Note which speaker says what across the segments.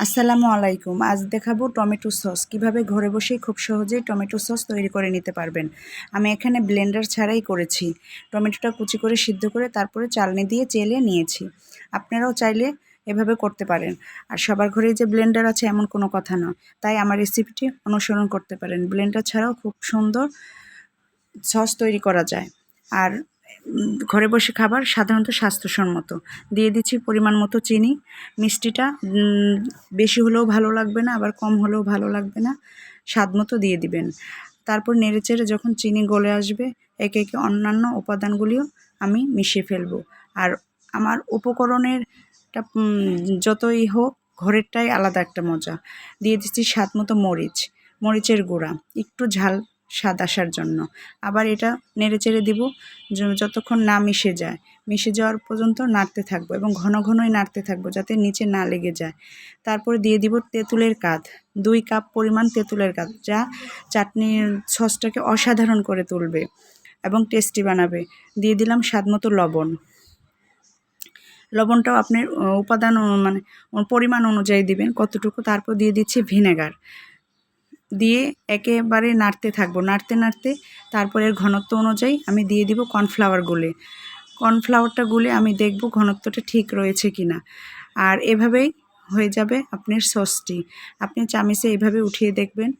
Speaker 1: আসসালামু আলাইকুম। আজ দেখাবো টমেটো সস কিভাবে ঘরে বসেই খুব সহজেই টমেটো সস তৈরি করে নিতে পারবেন। আমি এখানে ব্লেন্ডার ছাড়াই করেছি। টমেটোটা কুচি করে সিদ্ধ করে তারপরে চালনি দিয়ে চেলে নিয়েছি। আপনারাও চাইলে এভাবে করতে পারেন। আর সবার ঘরেই যে ব্লেন্ডার আছে এমন কোনো কথা নয়, তাই আমার রেসিপিটি অনুসরণ করতে পারেন। ব্লেন্ডার ছাড়াও খুব সুন্দর সস তৈরি করা যায়। আর ঘরে বসে খাবার সাধারণত স্বাস্থ্যসম্মত। দিয়ে দিচ্ছি পরিমাণ মতো চিনি। মিষ্টিটা বেশি হলেও ভালো লাগবে না, আবার কম হলেও ভালো লাগবে না, স্বাদ মতো দিয়ে দিবেন। তারপর নেড়েচেড়ে যখন চিনি গলে আসবে, একে একে অন্যান্য উপাদানগুলিও আমি মিশিয়ে ফেলবো। আর আমার উপকরণেরটা যতই হোক, ঘরেরটাই আলাদা একটা মজা। দিয়ে দিচ্ছি স্বাদ মতো মরিচের গুঁড়া, একটু ঝাল স্বাদ আসার জন্য। আবার এটা নেড়েচেড়ে দিব যতক্ষণ না মিশে যায়। মিশে যাওয়ার পর্যন্ত নাড়তে থাকবো এবং ঘন ঘনই নাড়তে থাকবো যাতে নিচে না লেগে যায়। তারপরে দিয়ে দিব তেঁতুলের কাঁধ, 2 কাপ পরিমাণ তেঁতুলের কাঁধ, যা চাটনির সসটাকে অসাধারণ করে তুলবে এবং টেস্টি বানাবে। দিয়ে দিলাম স্বাদ মতো লবণ। লবণটাও আপনার উপাদান মানে পরিমাণ অনুযায়ী দিবেন কতটুকু। তারপর দিয়ে দিচ্ছি ভিনেগার, দিয়ে একেবারে নাড়তে থাকবো। নাড়তে তারপর এর ঘনত্ব অনুযায়ী আমি দিয়ে দিব কর্নফ্লাওয়ার গুলে। কর্নফ্লাওয়ারটা গুলে আমি দেখব ঘনত্বটা ঠিক রয়েছে কিনা। আর এভাবেই হয়ে যাবে আপনার সসটি। আপনি চামিচে এভাবে উঠিয়ে দেখবেন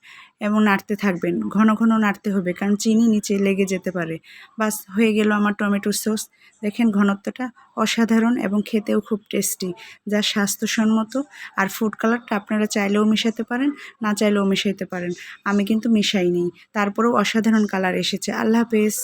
Speaker 1: এবং নাড়তে থাকবেন। ঘন ঘন নাড়তে হবে, কারণ চিনি নিচে লেগে যেতে পারে। বাস, হয়ে গেল আমার টমেটো সস। দেখেন ঘনত্বটা অসাধারণ এবং খেতেও খুব টেস্টি, যা স্বাস্থ্যসম্মত। আর ফুড কালারটা আপনারা চাইলেও মেশাতে পারেন, না চাইলেও মেশাইতে পারেন। আমি কিন্তু মিশাইনি, তারপরেও অসাধারণ কালার এসেছে। আল্লাহ হাফেজ।